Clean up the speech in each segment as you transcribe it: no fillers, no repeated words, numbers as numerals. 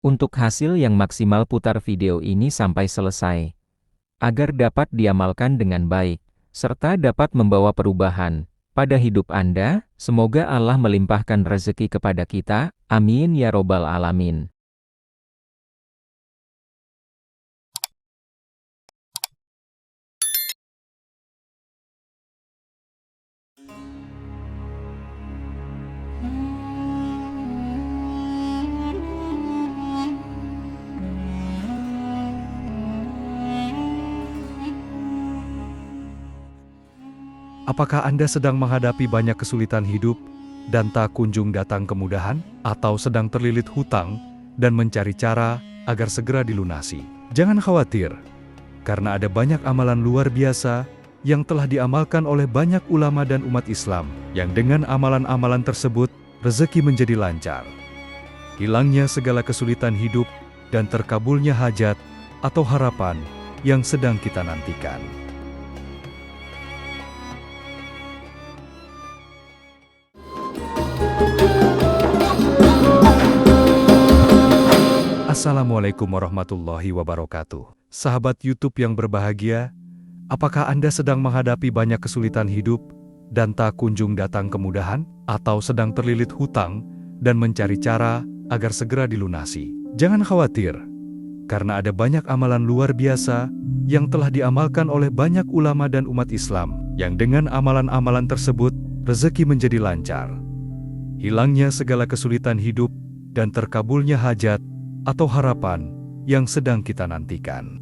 Untuk hasil yang maksimal, putar video ini sampai selesai, agar dapat diamalkan dengan baik, serta dapat membawa perubahan pada hidup Anda. Semoga Allah melimpahkan rezeki kepada kita, amin ya robbal alamin. Apakah Anda sedang menghadapi banyak kesulitan hidup dan tak kunjung datang kemudahan? Atau sedang terlilit hutang dan mencari cara agar segera dilunasi? Jangan khawatir, karena ada banyak amalan luar biasa yang telah diamalkan oleh banyak ulama dan umat Islam, yang dengan amalan-amalan tersebut, rezeki menjadi lancar. Hilangnya segala kesulitan hidup dan terkabulnya hajat atau harapan yang sedang kita nantikan. Assalamualaikum warahmatullahi wabarakatuh. Sahabat YouTube yang berbahagia, apakah Anda sedang menghadapi banyak kesulitan hidup dan tak kunjung datang kemudahan? Atau sedang terlilit hutang dan mencari cara agar segera dilunasi? Jangan khawatir, karena ada banyak amalan luar biasa yang telah diamalkan oleh banyak ulama dan umat Islam, yang dengan amalan-amalan tersebut, rezeki menjadi lancar. Hilangnya segala kesulitan hidup dan terkabulnya hajat atau harapan yang sedang kita nantikan.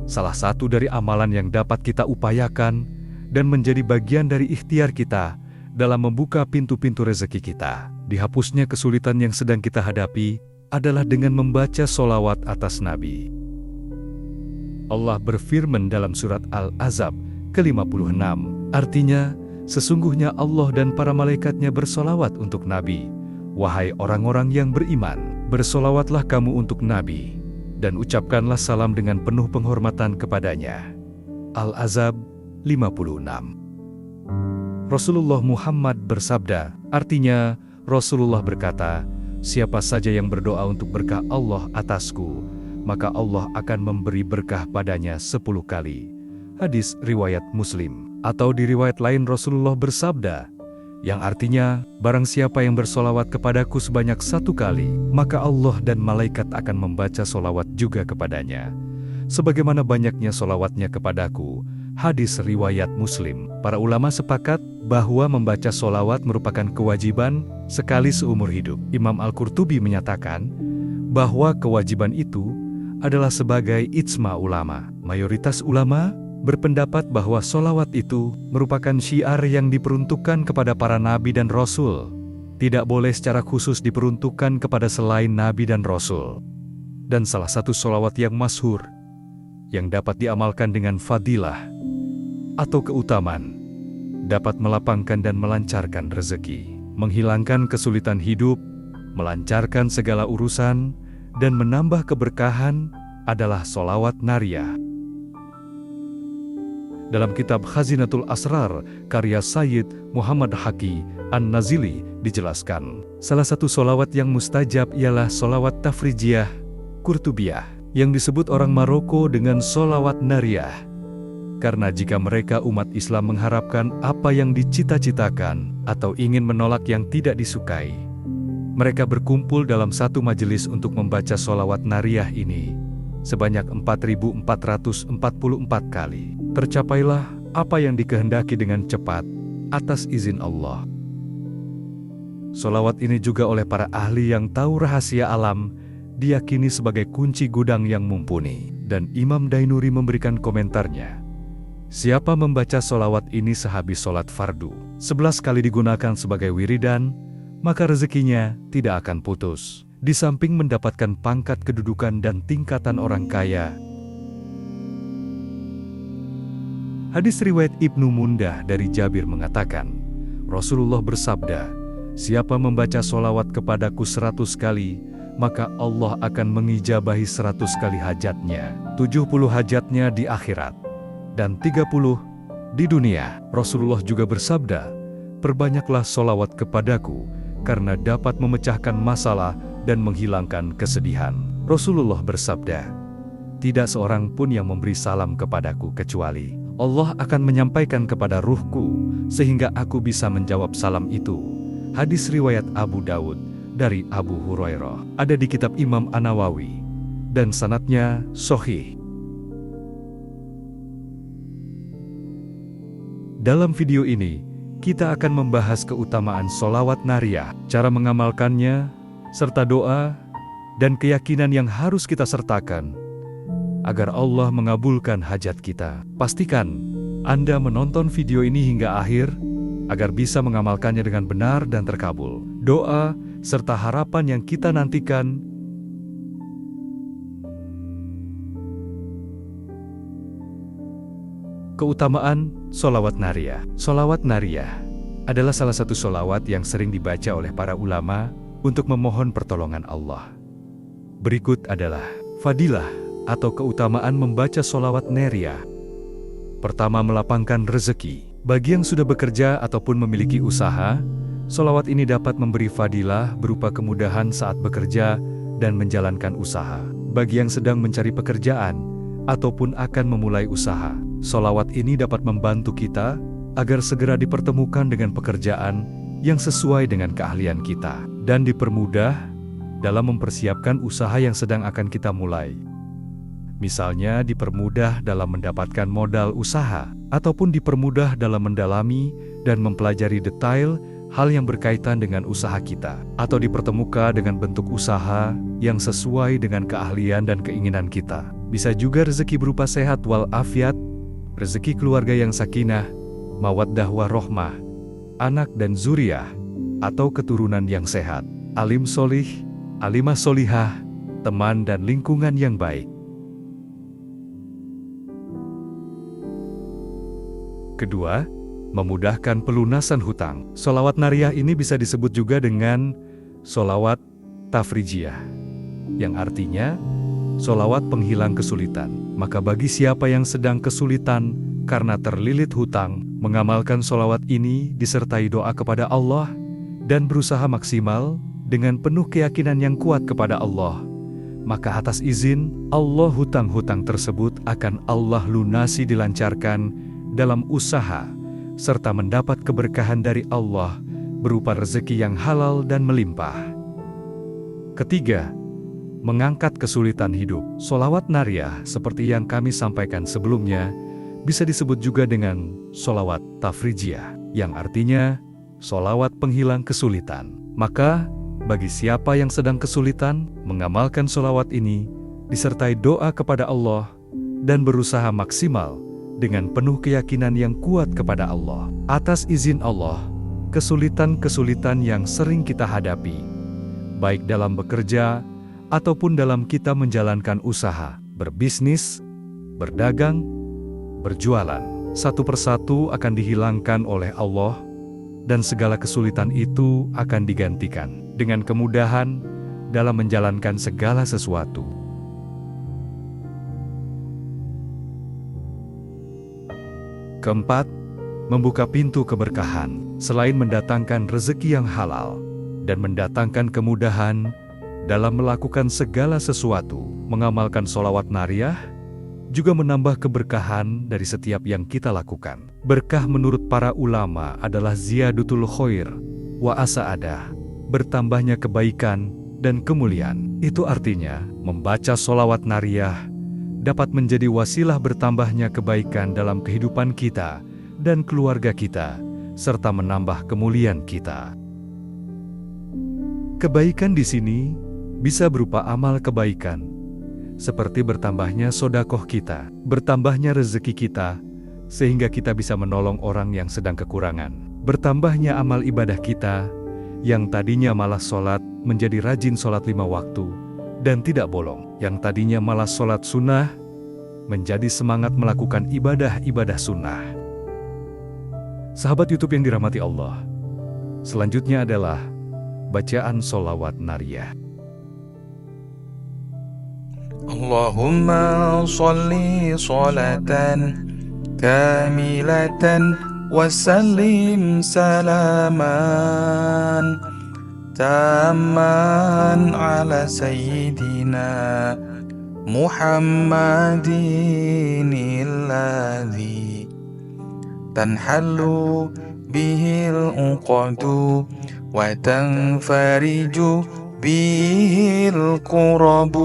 Salah satu dari amalan yang dapat kita upayakan dan menjadi bagian dari ikhtiar kita dalam membuka pintu-pintu rezeki kita, dihapusnya kesulitan yang sedang kita hadapi, adalah dengan membaca sholawat atas Nabi. Allah berfirman dalam surat Al-Ahzab ke-56, artinya, sesungguhnya Allah dan para malaikatnya bersolawat untuk Nabi. Wahai orang-orang yang beriman, bersolawatlah kamu untuk Nabi, dan ucapkanlah salam dengan penuh penghormatan kepadanya. Al-Ahzab 56. Rasulullah Muhammad bersabda, artinya Rasulullah berkata, siapa saja yang berdoa untuk berkah Allah atasku, maka Allah akan memberi berkah padanya 10 kali. Hadis riwayat Muslim. Atau di riwayat lain Rasulullah bersabda, yang artinya, barang siapa yang bersolawat kepadaku sebanyak 1 kali, maka Allah dan malaikat akan membaca solawat juga kepadanya, sebagaimana banyaknya solawatnya kepadaku. Hadis riwayat Muslim. Para ulama sepakat bahwa membaca solawat merupakan kewajiban sekali seumur hidup. Imam Al-Qurtubi menyatakan bahwa kewajiban itu adalah sebagai ijma ulama. Mayoritas ulama berpendapat bahwa solawat itu merupakan syiar yang diperuntukkan kepada para nabi dan rasul. Tidak boleh secara khusus diperuntukkan kepada selain nabi dan rasul. Dan salah satu solawat yang masyhur, yang dapat diamalkan dengan fadilah atau keutamaan, dapat melapangkan dan melancarkan rezeki, menghilangkan kesulitan hidup, melancarkan segala urusan, dan menambah keberkahan, adalah solawat nariyah. Dalam kitab Khazinatul Asrar, karya Sayyid Muhammad Haqi An-Nazili, dijelaskan, salah satu solawat yang mustajab ialah solawat tafrijiyah Qurtubiyah, yang disebut orang Maroko dengan solawat nariyah. Karena jika mereka umat Islam mengharapkan apa yang dicita-citakan atau ingin menolak yang tidak disukai, mereka berkumpul dalam satu majelis untuk membaca solawat nariyah ini sebanyak 4.444 kali. Tercapailah apa yang dikehendaki dengan cepat atas izin Allah. Solawat ini juga oleh para ahli yang tahu rahasia alam diyakini sebagai kunci gudang yang mumpuni. Dan Imam Dainuri memberikan komentarnya, siapa membaca solawat ini sehabis sholat fardu, 11 kali digunakan sebagai wiridan, maka rezekinya tidak akan putus. Di samping mendapatkan pangkat kedudukan dan tingkatan orang kaya. Hadis riwayat Ibnu Mundah dari Jabir mengatakan, Rasulullah bersabda, siapa membaca solawat kepadaku 100 kali, maka Allah akan mengijabahi 100 kali hajatnya, 70 hajatnya di akhirat, dan 30 di dunia. Rasulullah juga bersabda, perbanyaklah solawat kepadaku, karena dapat memecahkan masalah dan menghilangkan kesedihan. Rasulullah bersabda, "Tidak seorang pun yang memberi salam kepadaku kecuali Allah akan menyampaikan kepada ruhku sehingga aku bisa menjawab salam itu." Hadis riwayat Abu Daud dari Abu Hurairah, ada di kitab Imam An-Nawawi, dan sanadnya sahih. Dalam video ini, kita akan membahas keutamaan sholawat nariyah, cara mengamalkannya, serta doa dan keyakinan yang harus kita sertakan agar Allah mengabulkan hajat kita. Pastikan Anda menonton video ini hingga akhir agar bisa mengamalkannya dengan benar dan terkabul. Doa serta harapan yang kita nantikan. Keutamaan sholawat nariyah. Sholawat nariyah adalah salah satu sholawat yang sering dibaca oleh para ulama untuk memohon pertolongan Allah. Berikut adalah fadilah atau keutamaan membaca sholawat nariyah. Pertama, melapangkan rezeki. Bagi yang sudah bekerja ataupun memiliki usaha, sholawat ini dapat memberi fadilah berupa kemudahan saat bekerja dan menjalankan usaha. Bagi yang sedang mencari pekerjaan ataupun akan memulai usaha, sholawat ini dapat membantu kita agar segera dipertemukan dengan pekerjaan yang sesuai dengan keahlian kita dan dipermudah dalam mempersiapkan usaha yang sedang akan kita mulai. Misalnya dipermudah dalam mendapatkan modal usaha, ataupun dipermudah dalam mendalami dan mempelajari detail hal yang berkaitan dengan usaha kita, atau dipertemukan dengan bentuk usaha yang sesuai dengan keahlian dan keinginan kita. Bisa juga rezeki berupa sehat walafiat, rezeki keluarga yang sakinah, mawaddah warohmah, anak dan zuriyah, atau keturunan yang sehat, alim solih, alimah solihah, teman dan lingkungan yang baik. Kedua, memudahkan pelunasan hutang. Sholawat nariyah ini bisa disebut juga dengan sholawat tafrijiyah, yang artinya sholawat penghilang kesulitan. Maka bagi siapa yang sedang kesulitan karena terlilit hutang, mengamalkan sholawat ini disertai doa kepada Allah dan berusaha maksimal dengan penuh keyakinan yang kuat kepada Allah, maka atas izin Allah hutang-hutang tersebut akan Allah lunasi, dilancarkan dalam usaha, serta mendapat keberkahan dari Allah berupa rezeki yang halal dan melimpah. Ketiga, mengangkat kesulitan hidup. Sholawat nariyah seperti yang kami sampaikan sebelumnya bisa disebut juga dengan sholawat tafrijiyah, yang artinya sholawat penghilang kesulitan. Maka bagi siapa yang sedang kesulitan, mengamalkan sholawat ini disertai doa kepada Allah dan berusaha maksimal dengan penuh keyakinan yang kuat kepada Allah. Atas izin Allah, kesulitan-kesulitan yang sering kita hadapi, baik dalam bekerja ataupun dalam kita menjalankan usaha, berbisnis, berdagang, berjualan, satu persatu akan dihilangkan oleh Allah dan segala kesulitan itu akan digantikan dengan kemudahan dalam menjalankan segala sesuatu. Keempat, membuka pintu keberkahan. Selain mendatangkan rezeki yang halal dan mendatangkan kemudahan dalam melakukan segala sesuatu, mengamalkan sholawat nariyah juga menambah keberkahan dari setiap yang kita lakukan. Berkah menurut para ulama adalah ziyadutul khair wa asa'adah, bertambahnya kebaikan dan kemuliaan. Itu artinya, membaca sholawat nariyah dapat menjadi wasilah bertambahnya kebaikan dalam kehidupan kita dan keluarga kita, serta menambah kemuliaan kita. Kebaikan di sini bisa berupa amal kebaikan, seperti bertambahnya sedekah kita, bertambahnya rezeki kita, sehingga kita bisa menolong orang yang sedang kekurangan, bertambahnya amal ibadah kita, yang tadinya malas sholat menjadi rajin sholat 5 waktu, dan tidak bolong, yang tadinya malas sholat sunnah, menjadi semangat melakukan ibadah-ibadah sunnah. Sahabat YouTube yang dirahmati Allah, selanjutnya adalah bacaan sholawat nariyah. Allahumma sholli sholatan kamilatan wa sallim salaman تاما على سيدنا محمد الذي تنحل به العقد وتنفرج به الكرب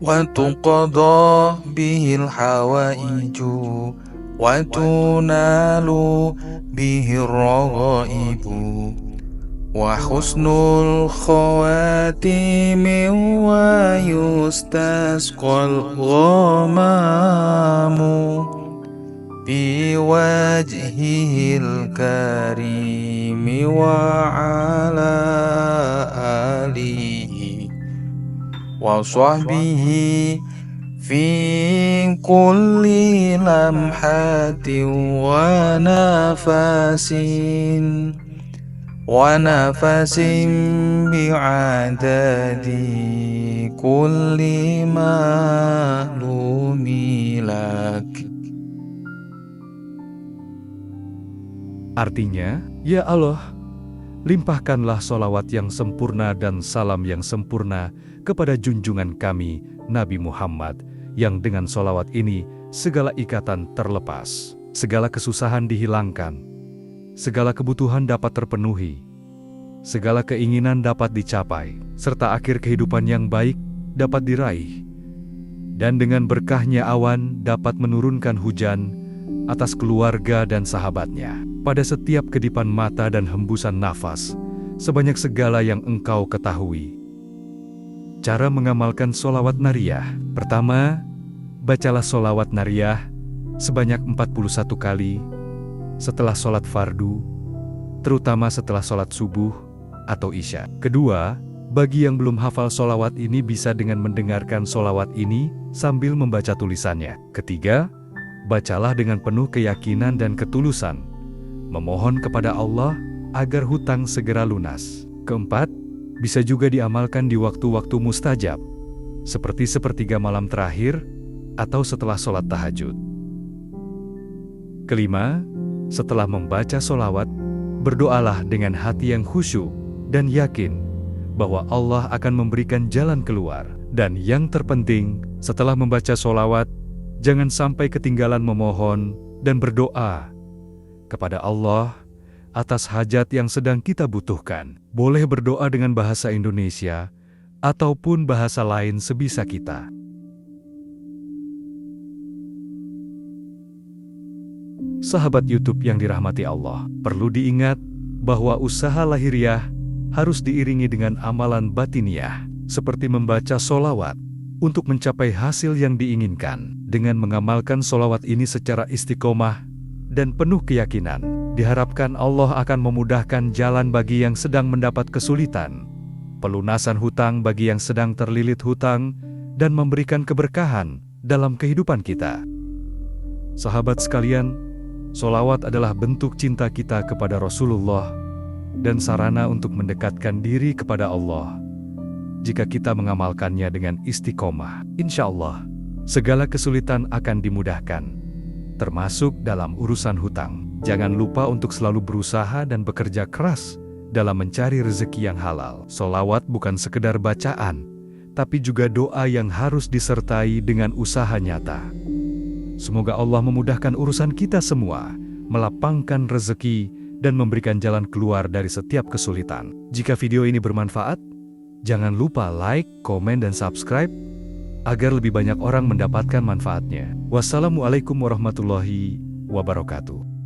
وتقضى به الحوائج وتنال به الرغائب وحسن الخواتيم ويستسقى الغمام بوجهه الكريم وعلى آله وصحبه في كل لمحة ونفس بعدد كل معلوم لك. Artinya, ya Allah, limpahkanlah sholawat yang sempurna dan salam yang sempurna kepada junjungan kami, Nabi Muhammad, yang dengan sholawat ini segala ikatan terlepas, segala kesusahan dihilangkan, segala kebutuhan dapat terpenuhi, segala keinginan dapat dicapai, serta akhir kehidupan yang baik dapat diraih. Dan dengan berkahnya awan dapat menurunkan hujan atas keluarga dan sahabatnya, pada setiap kedipan mata dan hembusan nafas, sebanyak segala yang engkau ketahui. Cara mengamalkan sholawat nariyah. Pertama, bacalah sholawat nariyah sebanyak 41 kali setelah sholat fardu, terutama setelah sholat subuh atau isya. Kedua, bagi yang belum hafal sholawat ini bisa dengan mendengarkan sholawat ini sambil membaca tulisannya. Ketiga, bacalah dengan penuh keyakinan dan ketulusan, memohon kepada Allah agar hutang segera lunas. Keempat, bisa juga diamalkan di waktu-waktu mustajab, seperti sepertiga malam terakhir atau setelah sholat tahajud. Kelima, setelah membaca sholawat, berdoalah dengan hati yang khusyuk dan yakin bahwa Allah akan memberikan jalan keluar. Dan yang terpenting, setelah membaca sholawat, jangan sampai ketinggalan memohon dan berdoa kepada Allah atas hajat yang sedang kita butuhkan. Boleh berdoa dengan bahasa Indonesia ataupun bahasa lain sebisa kita. Sahabat YouTube yang dirahmati Allah, perlu diingat bahwa usaha lahiriah harus diiringi dengan amalan batiniah, seperti membaca sholawat untuk mencapai hasil yang diinginkan. Dengan mengamalkan sholawat ini secara istiqomah dan penuh keyakinan, diharapkan Allah akan memudahkan jalan bagi yang sedang mendapat kesulitan, pelunasan hutang bagi yang sedang terlilit hutang, dan memberikan keberkahan dalam kehidupan kita. Sahabat sekalian, sholawat adalah bentuk cinta kita kepada Rasulullah dan sarana untuk mendekatkan diri kepada Allah. Jika kita mengamalkannya dengan istiqomah, insya Allah, segala kesulitan akan dimudahkan, termasuk dalam urusan hutang. Jangan lupa untuk selalu berusaha dan bekerja keras dalam mencari rezeki yang halal. Sholawat bukan sekedar bacaan, tapi juga doa yang harus disertai dengan usaha nyata. Semoga Allah memudahkan urusan kita semua, melapangkan rezeki, dan memberikan jalan keluar dari setiap kesulitan. Jika video ini bermanfaat, jangan lupa like, komen, dan subscribe agar lebih banyak orang mendapatkan manfaatnya. Wassalamualaikum warahmatullahi wabarakatuh.